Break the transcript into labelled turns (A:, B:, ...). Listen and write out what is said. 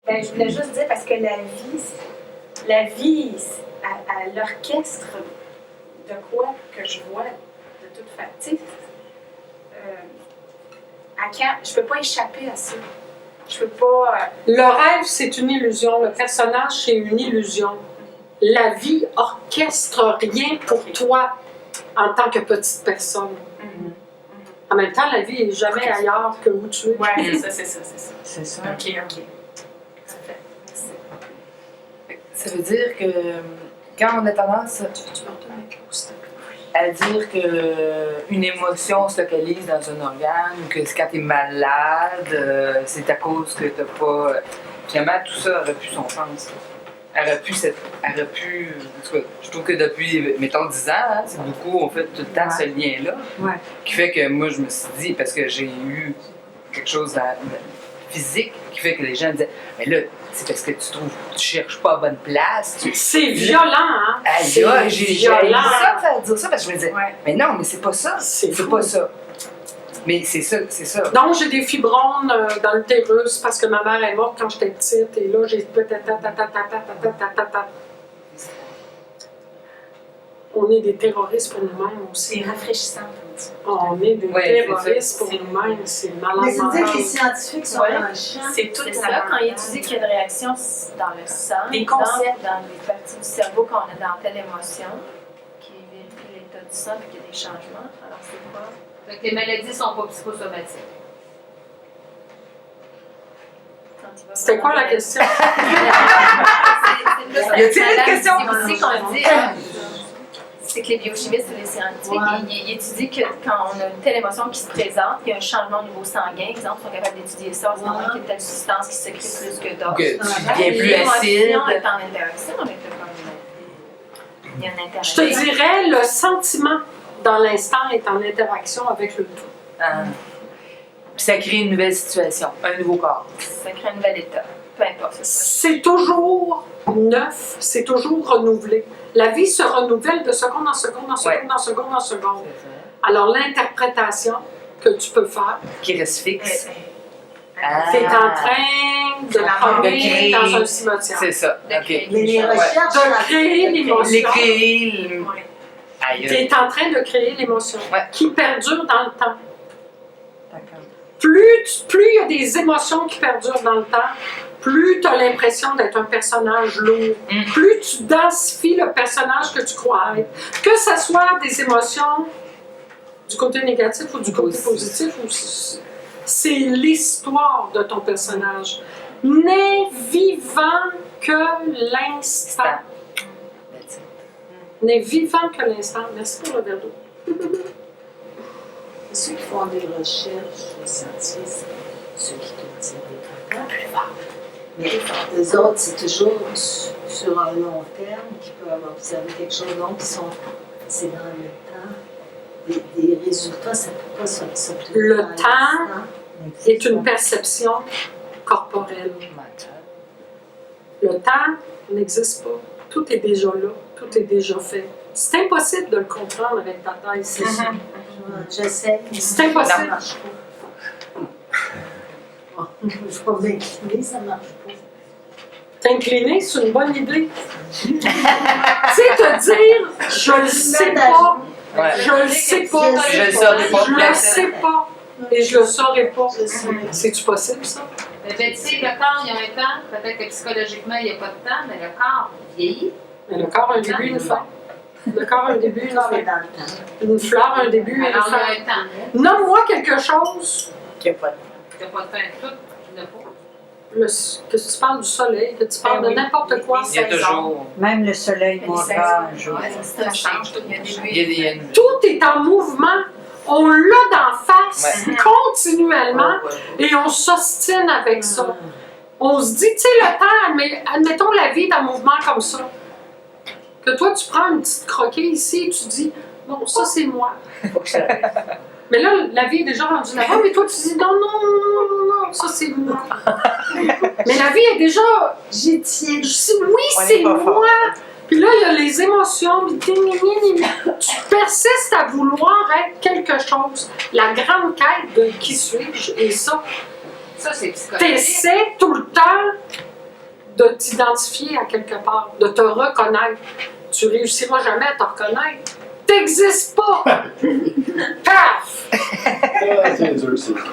A: Ben, je voulais juste dire, parce que la vie à l'orchestre de quoi que je vois de toute façon, je peux pas échapper à ça. Je peux pas...
B: Le rêve, c'est une illusion. Le personnage, c'est une illusion. La vie orchestre rien pour toi en tant que petite personne. En même temps, la vie n'est jamais ailleurs que où tu es.
A: Oui, c'est ça.
C: C'est ça.
A: OK. Parfait. Merci.
C: Ça veut dire que quand on a tendance à dire qu'une émotion se localise dans un organe ou que quand tu es malade, c'est à cause que tu n'as pas. Finalement, tout ça aurait pu son sens. Aurait pu, en tout cas, je trouve que depuis, mettons, 10 ans, hein, c'est beaucoup, on fait tout le temps ce lien-là.
D: Ouais.
C: Qui fait que moi, je me suis dit, parce que j'ai eu quelque chose de physique, qui fait que les gens disaient, mais là, c'est parce que tu cherches pas à bonne place.
B: C'est violent, hein?
C: Aïe, j'ai
B: violent.
C: ça de faire dire ça, parce que je me disais,
A: Ouais.
C: mais non, mais c'est pas ça.
B: C'est fou.
C: pas ça. Mais c'est ça.
B: Donc, j'ai des fibromes dans l'utérus parce que ma mère est morte quand j'étais petite. Et là, j'ai... On est des terroristes pour nous-mêmes aussi.
A: C'est rafraîchissant.
B: On est des
C: Ouais,
B: terroristes
C: c'est
B: pour nous-mêmes. C'est malade.
D: Mais c'est-à-dire que les
B: mental.
D: scientifiques sont
A: Ouais.
D: dans le champ.
A: C'est tout
E: C'est ça, quand il étudie qu'il y a une réaction dans le sang,
A: Des
E: exemple,
A: concepts.
E: dans les parties du cerveau qu'on a dans telle émotion, qui vérifie l'état du sang et qu'il y a des changements. Alors, c'est quoi?
F: Fait que les maladies ne sont pas psychosomatiques.
E: Quand il va
B: C'était quoi la
E: vraiment-
B: question?
E: C'est
C: Y a-t-il une question?
E: C'est aussi qu'on dit, c'est que les biochimistes ou les scientifiques, ils étudient que quand on a une telle émotion qui se présente, il y a un changement au niveau sanguin, exemple, ils sont capables d'étudier ça, en ce moment qu'il y a telle substance qui se sécrète plus que d'autres.
C: Que tu deviens plus
E: L'émotion
C: acide.
E: est en interaction avec le corps humain. Il y a une
B: Je te
E: interaction.
B: dirais, le sentiment dans l'instant est en interaction avec le tout.
C: Puis ça crée une nouvelle situation, un nouveau corps.
E: Ça crée un nouvel état. Peu importe.
B: C'est toujours neuf, c'est toujours renouvelé. La vie se renouvelle de seconde en seconde, en seconde, en seconde, en seconde. Alors, l'interprétation que tu peux faire,
C: Qui reste fixe.
B: tu es en train de promener
C: créer.
B: dans un cimetière.
C: C'est ça.
E: De
C: OK.
E: créer.
D: Mais les recherches...
B: De créer l'émotion.
C: Les créer. Aïe.
B: Tu es en train de créer l'émotion
C: Ouais.
B: qui perdure dans le temps.
C: D'accord.
B: Plus il y a des émotions qui perdurent dans le temps, plus tu as l'impression d'être un personnage lourd. Plus tu densifies le personnage que tu crois être. Que ce soit des émotions du côté négatif ou du côté positif, c'est l'histoire de ton personnage. N'est vivant que l'instant. N'est vivant que l'instant. Merci pour le verre d'eau.
D: Ceux qui font des recherches scientifiques, ceux qui cultivent des cancans, plus fort. Mais les autres, c'est toujours sur un long terme qu'ils peuvent observer quelque chose. Donc, c'est dans le temps. Des résultats, ça ne peut pas s'obtenir.
B: Le
D: dans
B: temps
D: l'instant.
B: est une perception corporelle. Le temps n'existe pas. Tout est déjà là. Tout est déjà fait. C'est impossible de le comprendre avec ta tête, c'est ça.
D: J'essaie.
B: C'est impossible.
D: Ça marche pas. Je vais m'incliner, ça marche pas.
B: T'incliner, c'est une bonne idée. Tu sais, te dire, je le sais pas,
C: Ouais.
B: je le sais pas,
C: Je le saurais pas.
B: je le sais pas, et je le saurais pas.
D: Je sais.
B: C'est-tu possible, ça?
F: Ben, tu sais, le corps, il y a un temps, peut-être que psychologiquement, il n'y a pas de temps, mais le corps vieillit.
B: Mais le corps a un début, une fin. Le corps a un début, une
D: Non, mais
B: fin.
D: dans le temps.
B: Une fleur a un début et une
F: Alors, il y
B: fin.
F: a un temps.
B: Nomme-moi quelque chose.
C: Qu'il y a pas de-
F: Il n'y a pas de temps. Tout, il n'y a pas.
B: Que tu parles du soleil, que tu parles de n'importe quoi.
C: Il y a toujours.
D: Même le soleil mourra un jour.
E: Ouais, ça change tout. Il y a des
C: Il y a une.
B: Tout est en mouvement. On l'a d'en face continuellement et on s'ostine avec ça. On se dit, tu sais, le temps, mais admettons la vie est en mouvement comme ça. Que toi, tu prends une petite croquée ici et tu dis, bon, ça c'est moi.
C: Faut que ça arrive.
B: Mais là, la vie est déjà rendue là-bas, mais toi, tu dis, non, non, non, non, non, ça c'est moi. Mais la vie est déjà,
D: J'y tiens.
B: je dis, oui,
C: On est
B: c'est
C: pas
B: moi.
C: fort.
B: Puis là, il y a les émotions, puis tu persistes à vouloir être quelque chose. La grande quête de qui suis-je, et ça,
F: Ça, c'est psychologique.
B: t'essaies tout le temps de t'identifier à quelque part, de te reconnaître. Tu réussiras jamais à te reconnaître. T'existes pas! Paf!
G: Ah, c'est dur, c'est dur.